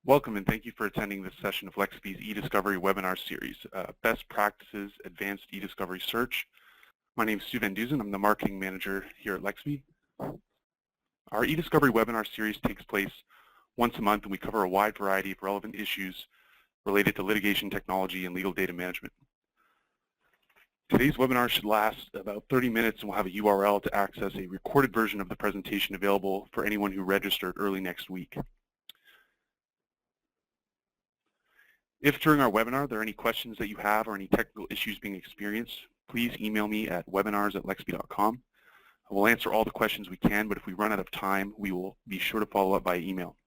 Welcome and thank you for attending this session of Lexbe's eDiscovery webinar series, Best Practices Advanced eDiscovery Search. My name is Stu Van Duzen. I'm the marketing manager here at Lexbe. Our eDiscovery webinar series takes place once a month and we cover a wide variety of relevant issues related to litigation technology and legal data management. Today's webinar should last about 30 minutes and we'll have a URL to access a recorded version of the presentation available for anyone who registered early next week. If during our webinar there are any questions that you have or any technical issues being experienced, please email me at webinars@lexbe.com. I will answer all the questions we can, but if we run out of time, we will be sure to follow up by email.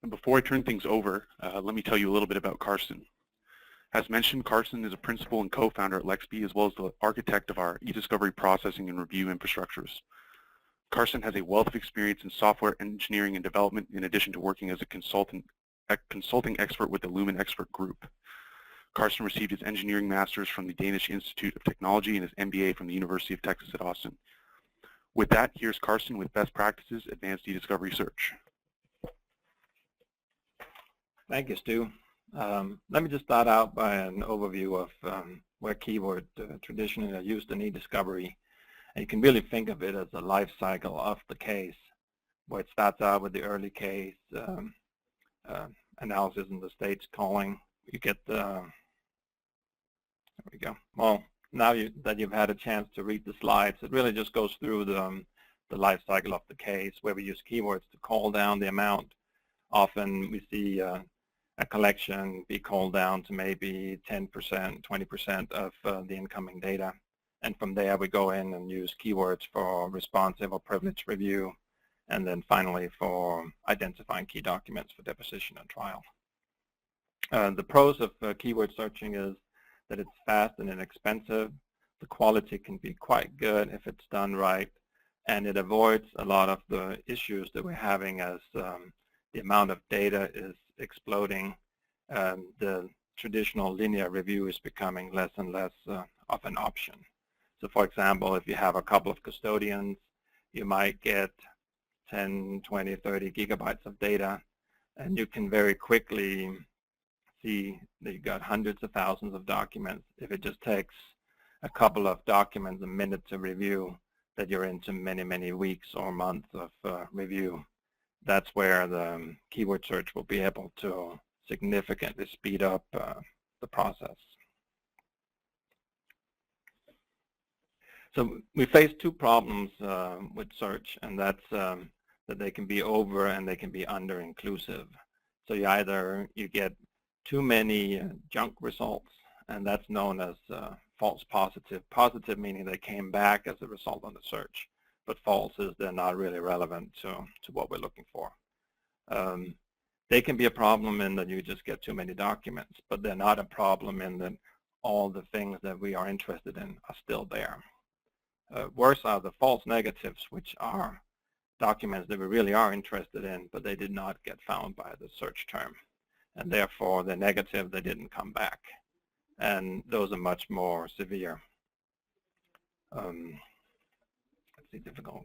And before I turn things over, let me tell you a little bit about Carson. As mentioned, Carson is a principal and co-founder at Lexbe, as well as the architect of our eDiscovery processing and review infrastructures. Carson has a wealth of experience in software engineering and development, in addition to working as a consulting expert with the Lumen Expert Group. Carson received his engineering master's from the Danish Institute of Technology and his MBA from the University of Texas at Austin. With that, here's Carson with Best Practices Advanced eDiscovery Search. Thank you, Stu. Let me just start out by an overview of where keyword traditionally are used in eDiscovery. And you can really think of it as a life cycle of the case, where it starts out with the early case, analysis in the states calling. You get the, there we go. Well, now that you've had a chance to read the slides, it really just goes through the life cycle of the case, where we use keywords to call down the amount. Often we see a collection be called down to maybe 10%, 20% of the incoming data. And from there we go in and use keywords for responsive or privileged review, and then finally for identifying key documents for deposition and trial. The pros of keyword searching is that it's fast and inexpensive. The quality can be quite good if it's done right, and it avoids a lot of the issues that we're having as the amount of data is exploding. The traditional linear review is becoming less and less of an option. So for example, if you have a couple of custodians, you might get 10, 20, 30 gigabytes of data, and you can very quickly see that you've got hundreds of thousands of documents. If it just takes a couple of documents a minute to review, that you're into many, many weeks or months of review. That's where the keyword search will be able to significantly speed up the process. So we face two problems with search, and that's that they can be over and they can be under inclusive. So you get too many junk results, and that's known as false positive. Positive meaning they came back as a result of the search, but false is they're not really relevant to what we're looking for. They can be a problem in that you just get too many documents, but they're not a problem in that all the things that we are interested in are still there. Worse are the false negatives, which are documents that we really are interested in, but they did not get found by the search term. And therefore, they're negative, they didn't come back. And those are much more severe. Let's see, difficult.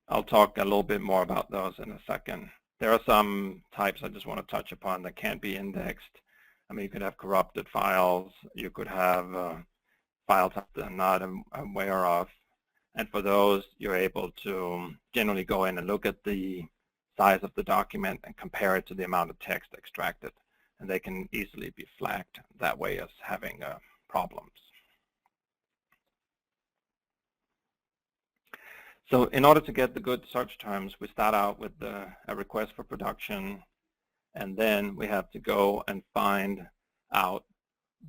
I'll talk a little bit more about those in a second. There are some types I just want to touch upon that can't be indexed. I mean, you could have corrupted files. You could have files that they're not aware of. And for those, you're able to generally go in and look at the size of the document and compare it to the amount of text extracted. And they can easily be flagged that way as having problems. So in order to get the good search terms, we start out with a request for production, and then we have to go and find out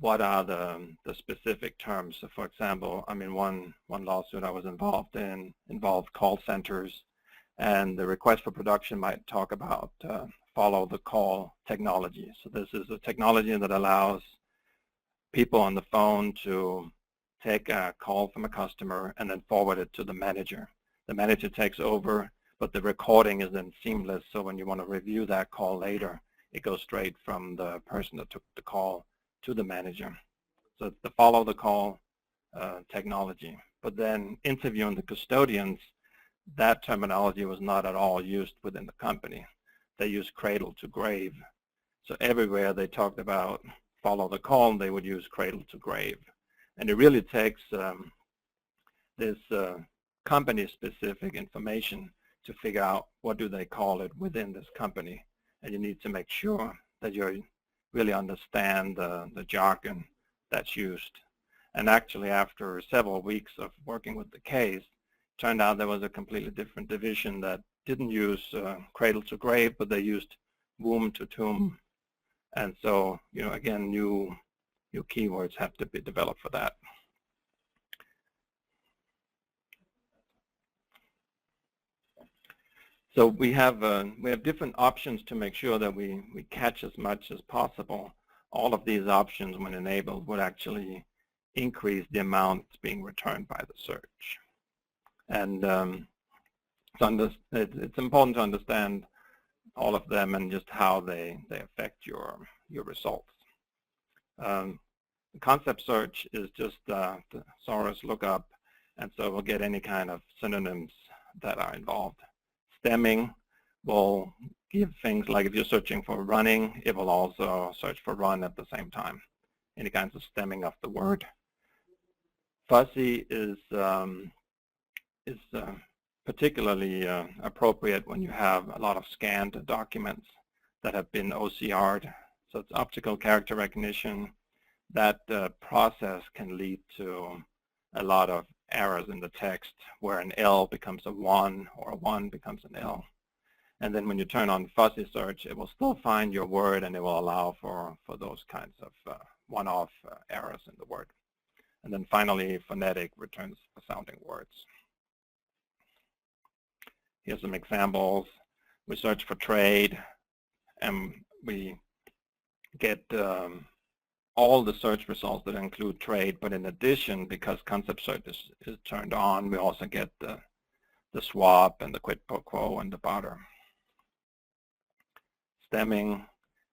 what are the specific terms. So for example, I mean, one lawsuit I was involved in involved call centers, and the request for production might talk about follow the call technology. So this is a technology that allows people on the phone to take a call from a customer and then forward it to the manager. The manager takes over, but the recording is then seamless. So when you want to review that call later, it goes straight from the person that took the call to the manager. So it's the follow the call technology. But then interviewing the custodians, that terminology was not at all used within the company. They used cradle to grave. So everywhere they talked about follow the call, they would use cradle to grave. And it really takes this company-specific information to figure out what do they call it within this company. And you need to make sure that you really understand the jargon that's used. And actually, after several weeks of working with the case, it turned out there was a completely different division that didn't use cradle to grave, but they used womb to tomb. And so, again, new keywords have to be developed for that. So we have different options to make sure that we catch as much as possible. All of these options, when enabled, would actually increase the amount being returned by the search. And so it's important to understand all of them and just how they affect your results. The concept search is just the thesaurus lookup, and so we'll get any kind of synonyms that are involved. Stemming will give things like if you're searching for running, it will also search for run at the same time. Any kinds of stemming of the word. Fuzzy is particularly appropriate when you have a lot of scanned documents that have been OCR'd. So it's optical character recognition. That process can lead to a lot of errors in the text where an L becomes a 1 or a 1 becomes an L. And then when you turn on fuzzy search, it will still find your word and it will allow for those kinds of one-off errors in the word. And then finally, phonetic returns the sounding words. Here's some examples. We search for trade and we get all the search results that include trade, but in addition, because concept search is turned on, we also get the swap and the quid pro quo and the barter. Stemming,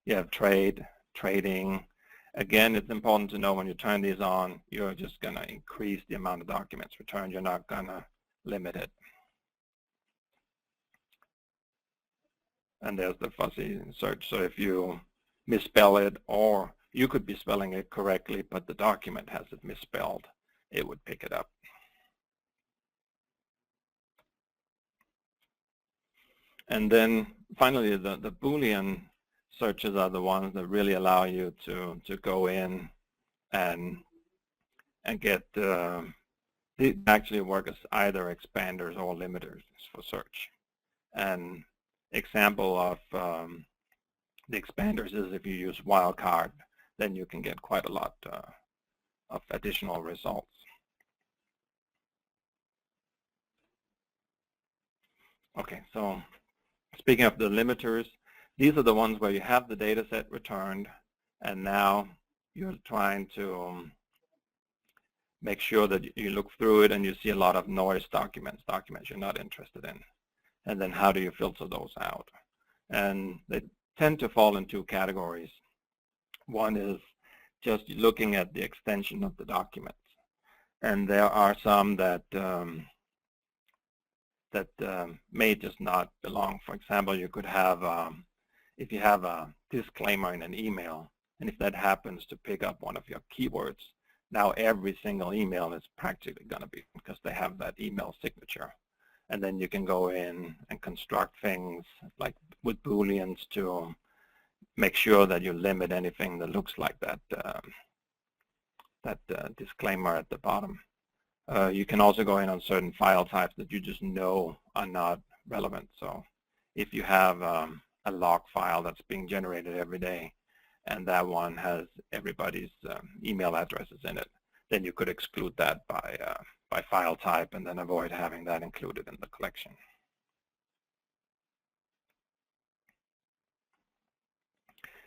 you have trade, trading. Again, it's important to know when you turn these on, you're just going to increase the amount of documents returned. You're not going to limit it. And there's the fuzzy search. So if you misspell it, or you could be spelling it correctly, but the document has it misspelled, it would pick it up. And then finally, the Boolean searches are the ones that really allow you to go in and get, they actually work as either expanders or limiters for search. And example of the expanders is if you use wildcard, then you can get quite a lot of additional results. Okay, so speaking of the limiters, these are the ones where you have the data set returned, and now you're trying to make sure that you look through it and you see a lot of noise documents you're not interested in. And then how do you filter those out? And they tend to fall in two categories. One is just looking at the extension of the documents. And there are some that may just not belong. For example, you could have, if you have a disclaimer in an email, and if that happens to pick up one of your keywords, now every single email is practically going to be, because they have that email signature. And then you can go in and construct things like with Booleans to make sure that you limit anything that looks like that disclaimer at the bottom. You can also go in on certain file types that you just know are not relevant. So if you have a log file that's being generated every day, and that one has everybody's email addresses in it, then you could exclude that by file type and then avoid having that included in the collection.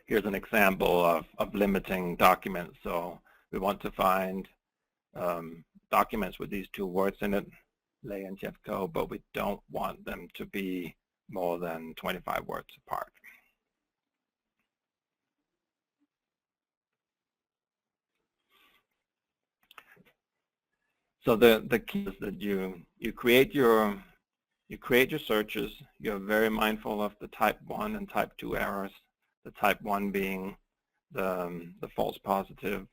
Here's an example of limiting documents. So we want to find documents with these two words in it, Lay and Jeffco, but we don't want them to be more than 25 words apart. So the key is that you create your you create your searches. You're very mindful of the type 1 and type 2 errors. The type 1 being the false positive,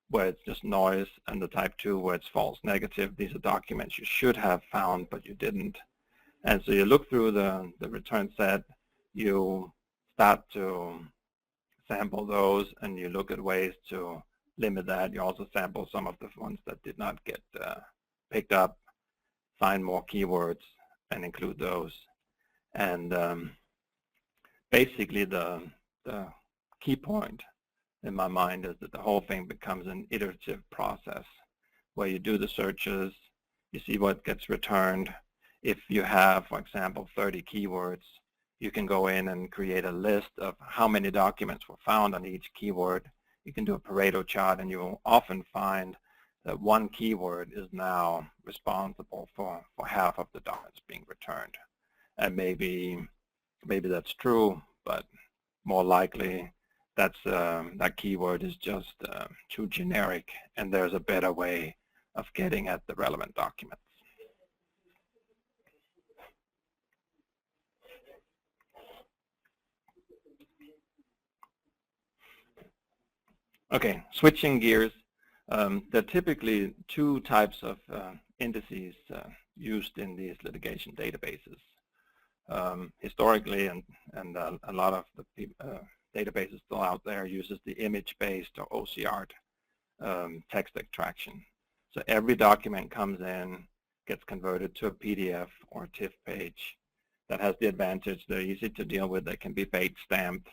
where it's just noise, and the type 2 where it's false negative. These are documents you should have found, but you didn't. And so you look through the return set, you start to sample those, and you look at ways to limit that. You also sample some of the ones that did not get picked up, find more keywords, and include those. And basically the key point in my mind is that the whole thing becomes an iterative process where you do the searches, you see what gets returned. If you have, for example, 30 keywords, you can go in and create a list of how many documents were found on each keyword. You can do a Pareto chart, and you will often find that one keyword is now responsible for half of the documents being returned. And maybe that's true, but more likely that keyword is just too generic, and there's a better way of getting at the relevant documents. Okay, switching gears. There are typically two types of indices used in these litigation databases. Historically, and a lot of the databases still out there uses the image-based or OCR text extraction. So every document comes in, gets converted to a PDF or a TIFF page. That has the advantage they're easy to deal with. They can be bait stamped,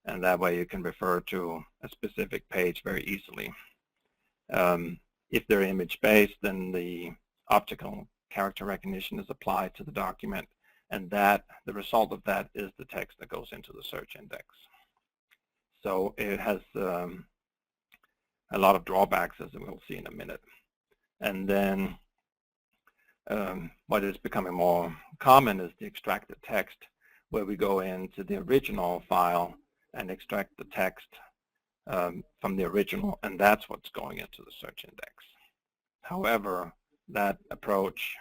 and that way you can refer to a specific page very easily. If they're image-based, then the optical character recognition is applied to the document, and the result of that is the text that goes into the search index. So it has a lot of drawbacks, as we'll see in a minute. And then what is becoming more common is the extracted text, where we go into the original file and extract the text from the original, and that's what's going into the search index. However, that approach,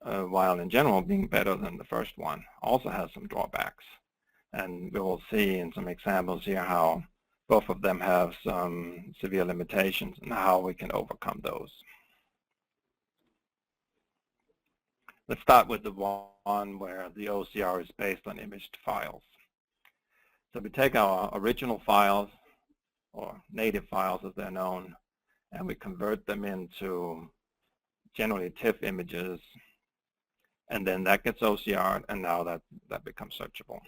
while in general being better than the first one, also has some drawbacks. And we will see in some examples here how both of them have some severe limitations and how we can overcome those. Let's start with the one where the OCR is based on imaged files. So we take our original files, or native files as they're known, and we convert them into generally TIFF images, and then that gets OCR'd, and now that becomes searchable.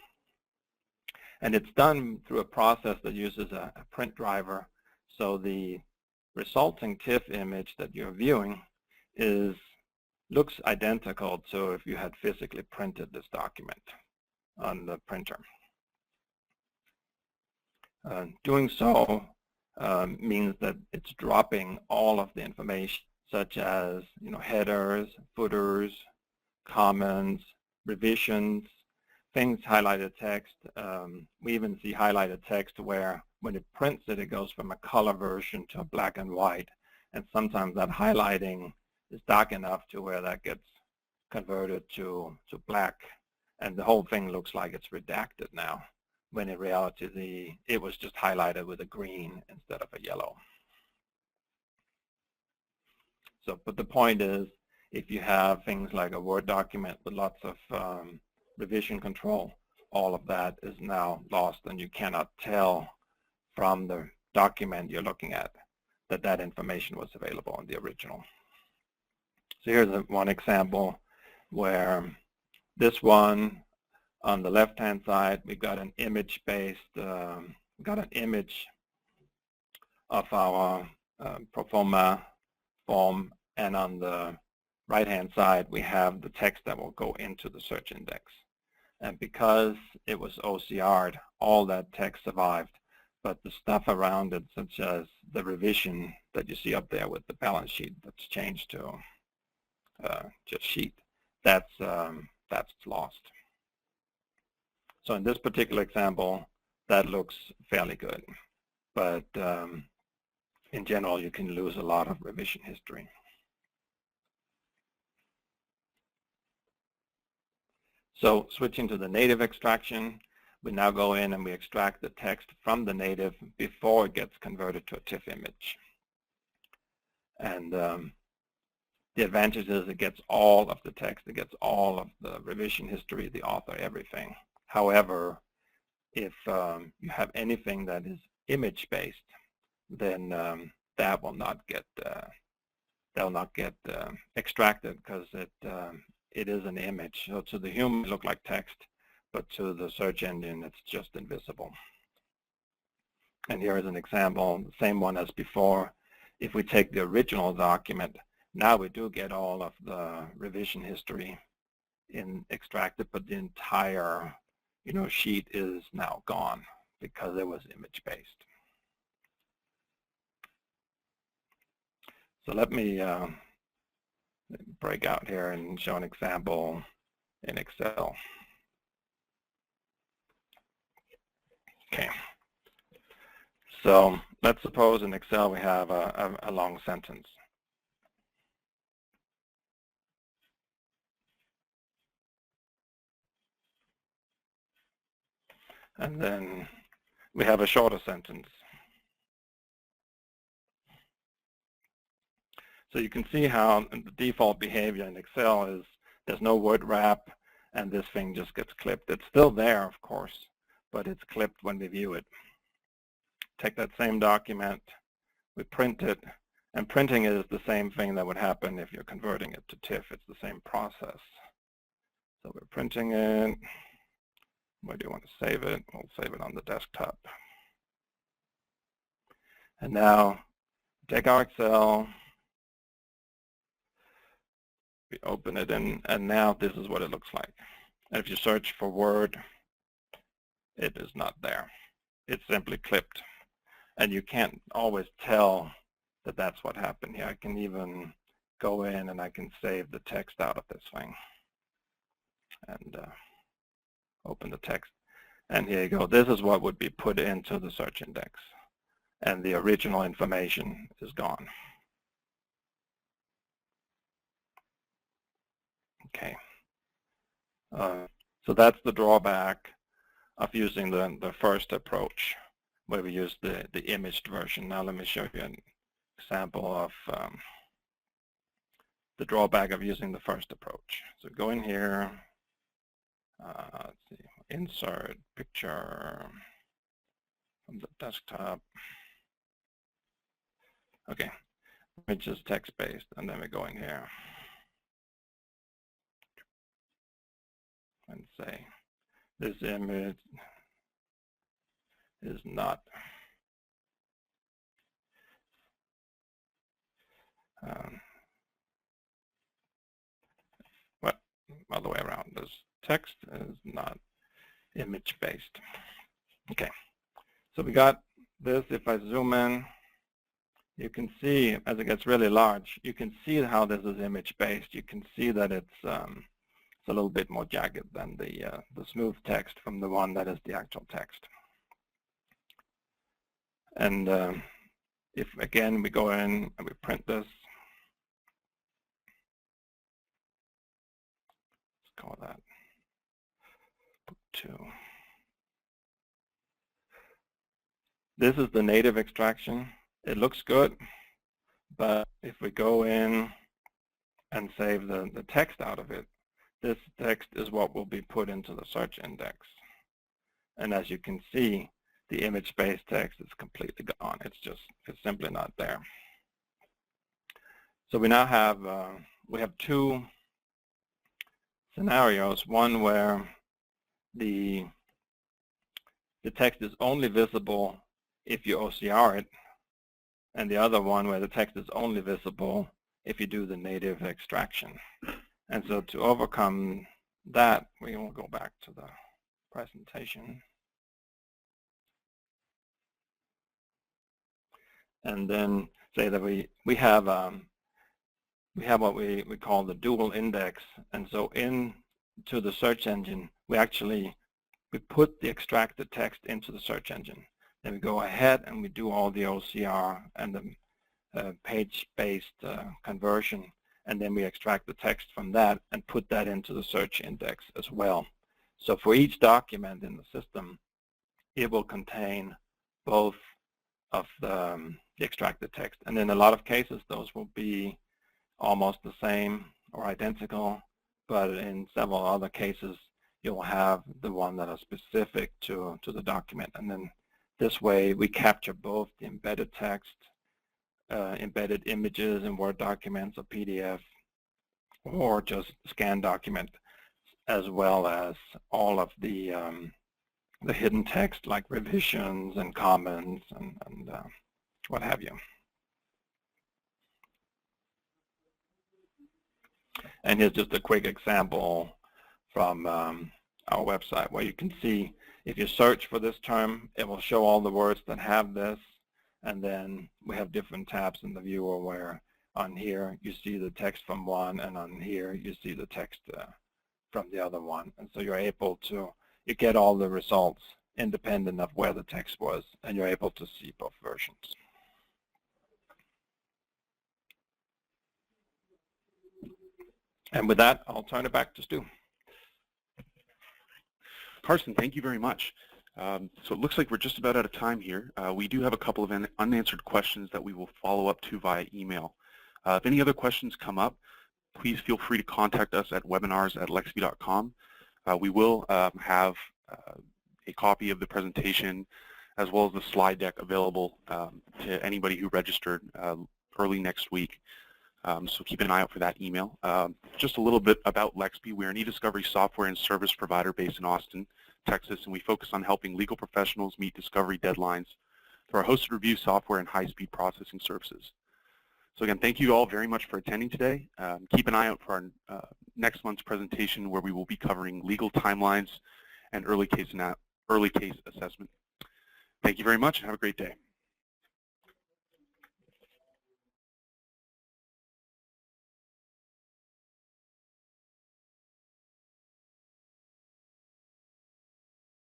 And it's done through a process that uses a print driver, so the resulting TIFF image that you're viewing looks identical to if you had physically printed this document on the printer. Doing so means that it's dropping all of the information, such as headers, footers, comments, revisions, things, highlighted text. We even see highlighted text where when it prints it, it goes from a color version to a black and white, and sometimes that highlighting is dark enough to where that gets converted to black, and the whole thing looks like it's redacted now, when in reality it was just highlighted with a green instead of a yellow. So, but the point is, if you have things like a Word document with lots of revision control, all of that is now lost, and you cannot tell from the document you're looking at that information was available in the original. So here's one example where this one, on the left-hand side, we've got an image-based, got an image of our pro forma form, and on the right-hand side, we have the text that will go into the search index. And because it was OCR'd, all that text survived, but the stuff around it, such as the revision that you see up there with the balance sheet that's changed to just sheet, that's lost. So in this particular example, that looks fairly good, but in general, you can lose a lot of revision history. So switching to the native extraction, we now go in and we extract the text from the native before it gets converted to a TIFF image. And the advantage is it gets all of the text, it gets all of the revision history, the author, everything. However, if you have anything that is image-based, then that will not get extracted because it is an image. So to the human, it looks like text, but to the search engine, it's just invisible. And here is an example, the same one as before. If we take the original document, now we do get all of the revision history extracted, but the entire sheet is now gone because it was image-based. So let me break out here and show an example in Excel. Okay. So let's suppose in Excel we have a long sentence. And then we have a shorter sentence. So you can see how the default behavior in Excel is there's no word wrap, and this thing just gets clipped. It's still there, of course, but it's clipped when we view it. Take that same document, we print it, and printing is the same thing that would happen if you're converting it to TIFF. It's the same process. So we're printing it. Where do you want to save it? We'll save it on the desktop. And now take our Excel, we open it in, and now this is what it looks like. And if you search for Word, it is not there. It's simply clipped. And you can't always tell that that's what happened here. I can even go in and I can save the text out of this thing. And open the text. And here you go. This is what would be put into the search index. And the original information is gone. Okay. So that's the drawback of using the first approach, where we use the imaged version. Now let me show you an example of the drawback of using the first approach. So go in here, let's see, insert picture from the desktop. Okay, which is text-based, and then we go in here and say this image is not other way around. This text is not image-based. Okay, so we got this. If I zoom in, you can see as it gets really large, you can see how this is image-based. You can see that it's a little bit more jagged than the smooth text from the one that is the actual text. And if again we go in and we print this, let's call that book 2. This is the native extraction. It looks good, but if we go in and save the text out of it, this text is what will be put into the search index. And as you can see, the image-based text is completely gone. It's simply not there. So we now have we have two scenarios. One where the text is only visible if you OCR it, and the other one where the text is only visible if you do the native extraction. And so to overcome that, we will go back to the presentation. And then say that we have what we call the dual index. And so into the search engine, we put the extracted text into the search engine. Then we go ahead and we do all the OCR and the page-based conversion, and then we extract the text from that and put that into the search index as well. So for each document in the system, it will contain both of the extracted text. And in a lot of cases, those will be almost the same or identical, but in several other cases, you'll have the one that are specific to the document. And then this way, we capture both the embedded text, embedded images in Word documents or PDF, or just scanned document, as well as all of the hidden text like revisions and comments and what have you. And here's just a quick example from our website where you can see if you search for this term, it will show all the words that have this, and then we have different tabs in the viewer where on here you see the text from one, and on here you see the text from the other one. And so you're able to, you get all the results independent of where the text was, and you're able to see both versions. And with that, I'll turn it back to Stu. Carson, thank you very much. So it looks like we're just about out of time here. We do have a couple of unanswered questions that we will follow up to via email. If any other questions come up, please feel free to contact us at webinars@lexbe.com. We will have a copy of the presentation as well as the slide deck available to anybody who registered early next week. So keep an eye out for that email. Just a little bit about Lexbe. We're an eDiscovery software and service provider based in Austin, Texas, and we focus on helping legal professionals meet discovery deadlines through our hosted review software and high-speed processing services. So again, thank you all very much for attending today. Keep an eye out for our next month's presentation where we will be covering legal timelines and early case assessment. Thank you very much and have a great day.